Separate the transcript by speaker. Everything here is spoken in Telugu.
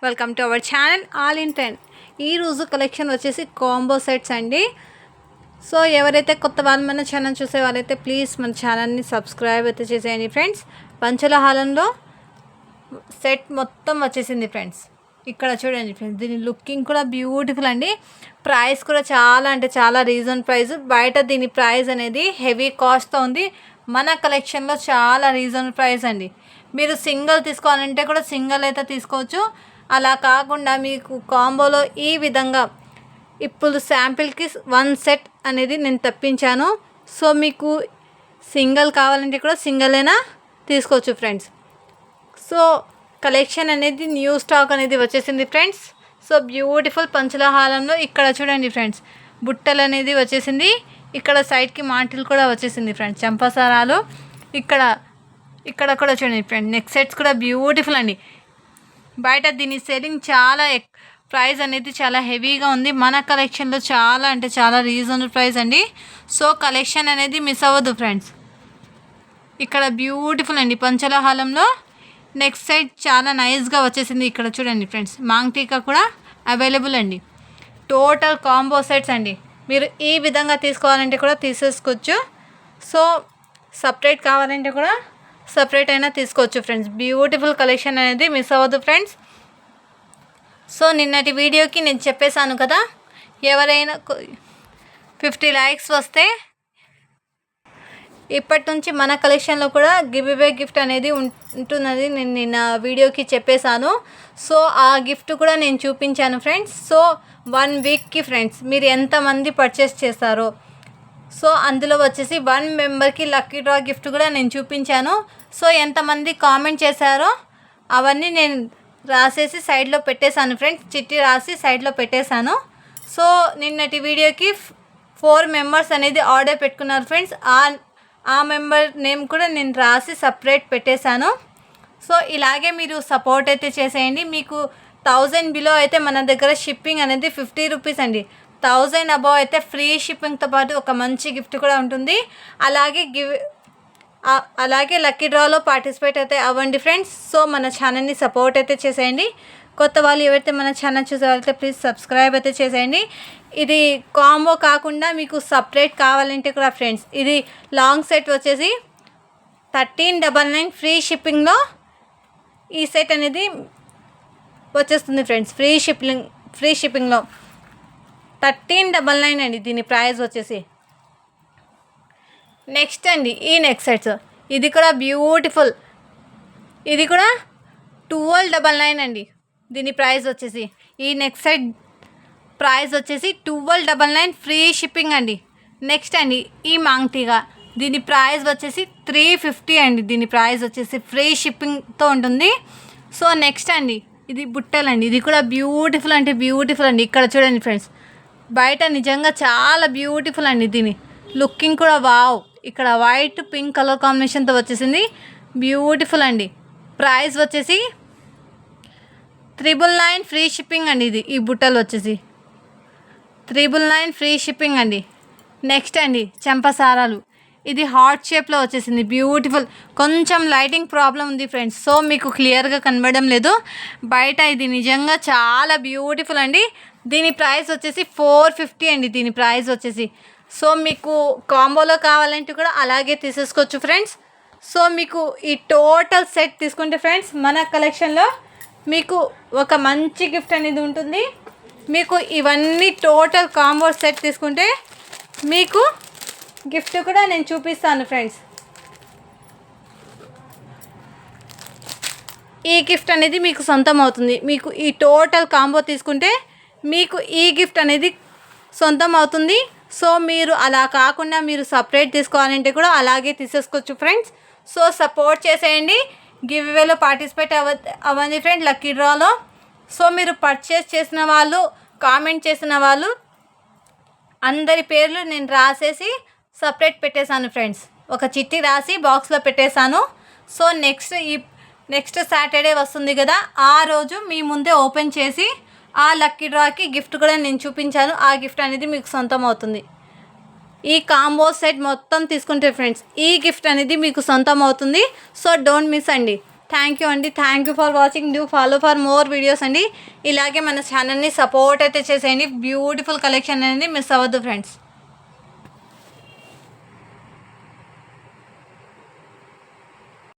Speaker 1: Welcome to our channel all in trend. ఈరోజు కలెక్షన్ వచ్చేసి కాంబో సెట్స్ అండి. సో ఎవరైతే కొత్త వాళ్ళు మన ఛానల్ చూసే వాళ్ళైతే ప్లీజ్ మన ఛానల్ని సబ్స్క్రైబ్ అయితే చేసేయండి ఫ్రెండ్స్. పంచల హాలంలో సెట్ మొత్తం వచ్చేసింది ఫ్రెండ్స్. ఇక్కడ చూడండి ఫ్రెండ్స్, దీని లుకింగ్ కూడా బ్యూటిఫుల్ అండి. ప్రైస్ కూడా చాలా అంటే చాలా రీజన్ ప్రైస్. బయట దీని ప్రైస్ అనేది హెవీ కాస్ట్తో ఉంది. మన కలెక్షన్లో చాలా రీజన్ ప్రైస్ అండి. మీరు సింగిల్ తీసుకోవాలంటే కూడా సింగిల్ అయితే తీసుకోవచ్చు. అలా కాకుండా మీకు కాంబోలో ఈ విధంగా ఇప్పుడు శాంపిల్కి 1 సెట్ అనేది నేను తెప్పించాను. సో మీకు సింగిల్ కావాలంటే కూడా సింగిల్ అయినా తీసుకోవచ్చు ఫ్రెండ్స్. సో కలెక్షన్ అనేది న్యూ స్టాక్ అనేది వచ్చేసింది ఫ్రెండ్స్. సో బ్యూటిఫుల్ పంచల హాలంలో ఇక్కడ చూడండి ఫ్రెండ్స్, బుట్టలు అనేది వచ్చేసింది. ఇక్కడ సైడ్కి మాటిల్ కూడా వచ్చేసింది ఫ్రెండ్స్, చంపసారాలు. ఇక్కడ కూడా చూడండి ఫ్రెండ్స్, నెక్ సెట్స్ కూడా బ్యూటిఫుల్ అండి. బయట దీని సెల్లింగ్ చాలా ప్రైస్ అనేది చాలా హెవీగా ఉంది. మన కలెక్షన్లో చాలా అంటే చాలా రీజనబుల్ ప్రైస్ అండి. సో కలెక్షన్ అనేది మిస్ అవ్వదు ఫ్రెండ్స్. ఇక్కడ బ్యూటిఫుల్ అండి పంచల హాలంలో నెక్స్ట్ సైడ్ చాలా నైస్గా వచ్చేసింది. ఇక్కడ చూడండి ఫ్రెండ్స్, మాంగ్ టీకా కూడా అవైలబుల్ అండి. టోటల్ కాంబో సెట్స్ అండి. మీరు ఈ విధంగా తీసుకోవాలంటే కూడా తీసేసుకోవచ్చు. సో సపరేట్ కావాలంటే కూడా సపరేట్ అయినా తీసుకోవచ్చు ఫ్రెండ్స్. బ్యూటిఫుల్ కలెక్షన్ అనేది మిస్ అవ్వదు ఫ్రెండ్స్. సో నిన్నటి వీడియోకి నేను చెప్పేశాను కదా, ఎవరైనా 50 లైక్స్ వస్తే ఇప్పటి నుంచి మన కలెక్షన్లో కూడా గివ్ అవే గిఫ్ట్ అనేది ఉంటున్నది నేను నిన్న వీడియోకి చెప్పేశాను. సో ఆ గిఫ్ట్ కూడా నేను చూపించాను ఫ్రెండ్స్. సో 1 వీక్కి ఫ్రెండ్స్ మీరు ఎంతమంది పర్చేస్ చేస్తారో, సో అందులో వచ్చేసి 1 మెంబర్కి లక్కీ డ్రా గిఫ్ట్ కూడా నేను చూపించాను. సో ఎంతమంది కామెంట్ చేశారో అవన్నీ నేను రాసేసి సైడ్లో పెట్టేశాను ఫ్రెండ్స్. చిట్టి రాసి సైడ్లో పెట్టేశాను. సో నిన్నటి వీడియోకి 4 మెంబర్స్ అనేది ఆర్డర్ పెట్టుకున్నారు ఫ్రెండ్స్. ఆ మెంబర్ నేమ్ కూడా నేను రాసి సపరేట్ పెట్టేశాను. సో ఇలాగే మీరు సపోర్ట్ అయితే చేసేయండి. మీకు 1000 బిలో అయితే మన దగ్గర షిప్పింగ్ అనేది 50 రూపీస్ అండి. 1000 అబోవ్ అయితే ఫ్రీ షిప్పింగ్తో పాటు ఒక మంచి గిఫ్ట్ కూడా ఉంటుంది. అలాగే లక్కీ డ్రాలో పార్టిసిపేట్ అయితే అవ్వండి ఫ్రెండ్స్. సో మన ఛానల్ని సపోర్ట్ అయితే చేసేయండి. కొత్త వాళ్ళు ఎవరైతే మన ఛానల్ చూసేవాళ్ళైతే ప్లీజ్ సబ్స్క్రైబ్ అయితే చేసేయండి. ఇది కాంబో కాకుండా మీకు సపరేట్ కావాలంటే కూడా ఫ్రెండ్స్, ఇది లాంగ్ సెట్ వచ్చేసి 1399 ఫ్రీ షిప్పింగ్లో ఈ సెట్ అనేది వచ్చేస్తుంది ఫ్రెండ్స్. ఫ్రీ షిప్పింగ్లో 1399 అండి దీని ప్రైస్ వచ్చేసి. నెక్స్ట్ అండి ఈ నెక్ సెట్స్, ఇది కూడా బ్యూటిఫుల్. ఇది కూడా 1299 అండి దీని ప్రైస్ వచ్చేసి. ఈ నెక్ సెట్ ప్రైస్ వచ్చేసి 1299 ఫ్రీ షిప్పింగ్ అండి. నెక్స్ట్ అండి ఈ మాంగ్ టీగా, దీని ప్రైస్ వచ్చేసి 350 అండి. దీని ప్రైస్ వచ్చేసి ఫ్రీ షిప్పింగ్తో ఉంటుంది. సో నెక్స్ట్ అండి ఇది బుట్టలు అండి. ఇది కూడా బ్యూటిఫుల్ అంటే బ్యూటిఫుల్ అండి. ఇక్కడ చూడండి ఫ్రెండ్స్, బయట నిజంగా చాలా బ్యూటిఫుల్ అండి. దీని లుకింగ్ కూడా వావ్. ఇక్కడ వైట్ పింక్ కలర్ కాంబినేషన్తో వచ్చేసింది, బ్యూటిఫుల్ అండి. ప్రైస్ వచ్చేసి 999 ఫ్రీ షిప్పింగ్ అండి. ఈ బుట్టలు వచ్చేసి 999 ఫ్రీ షిప్పింగ్ అండి. నెక్స్ట్ అండి చెంపసారాలు, ఇది హార్ట్ షేప్లో వచ్చేసింది, బ్యూటిఫుల్. కొంచెం లైటింగ్ ప్రాబ్లం ఉంది ఫ్రెండ్స్, సో మీకు క్లియర్గా కనబడడం లేదు. బయట ఇది నిజంగా చాలా బ్యూటిఫుల్ అండి. దీని ప్రైస్ వచ్చేసి 450 అండి దీని ప్రైస్ వచ్చేసి. సో మీకు కాంబోలో కావాలంటే కూడా అలాగే తీసేసుకోవచ్చు ఫ్రెండ్స్. సో మీకు ఈ టోటల్ సెట్ తీసుకుంటే ఫ్రెండ్స్ మన కలెక్షన్లో మీకు ఒక మంచి గిఫ్ట్ అనేది ఉంటుంది. మీకు ఇవన్నీ టోటల్ కాంబో సెట్ తీసుకుంటే మీకు గిఫ్ట్ కూడా నేను చూపిస్తాను ఫ్రెండ్స్. ఈ గిఫ్ట్ అనేది మీకు సొంతం అవుతుంది. మీకు ఈ టోటల్ కాంబో తీసుకుంటే మీకు ఈ గిఫ్ట్ అనేది సొంతం అవుతుంది. సో మీరు అలా కాకుండా మీరు సపరేట్ తీసుకోవాలంటే కూడా అలాగే తీసేసుకోవచ్చు ఫ్రెండ్స్. సో సపోర్ట్ చేసేయండి. గివ్ అవేలో పార్టిసిపేట్ అవ్వండి ఫ్రెండ్, లక్కీ డ్రాలో. సో మీరు పర్చేస్ చేసిన వాళ్ళు, కామెంట్ చేసిన వాళ్ళు అందరి పేర్లు నేను రాసేసి సపరేట్ పెట్టేశాను ఫ్రెండ్స్. ఒక చిట్టి రాసి బాక్స్లో పెట్టేశాను. సో నెక్స్ట్ సాటర్డే వస్తుంది కదా, ఆ రోజు మీ ముందే ఓపెన్ చేసి ఆ లక్కీ డ్రాకి గిఫ్ట్ కూడా నేను చూపించాను. ఆ గిఫ్ట్ అనేది మీకు సొంతం అవుతుంది. ఈ కాంబో సెట్ మొత్తం తీసుకుంటే ఫ్రెండ్స్ ఈ గిఫ్ట్ అనేది మీకు సొంతం అవుతుంది. సో డోంట్ మిస్ అండి. థ్యాంక్ యూ అండి. Thank you for watching. Do follow for more videos అండి. ఇలాగే మన ఛానల్ని సపోర్ట్ అయితే చేసేయండి. బ్యూటిఫుల్ కలెక్షన్ అనేది మిస్ అవ్వద్దు ఫ్రెండ్స్.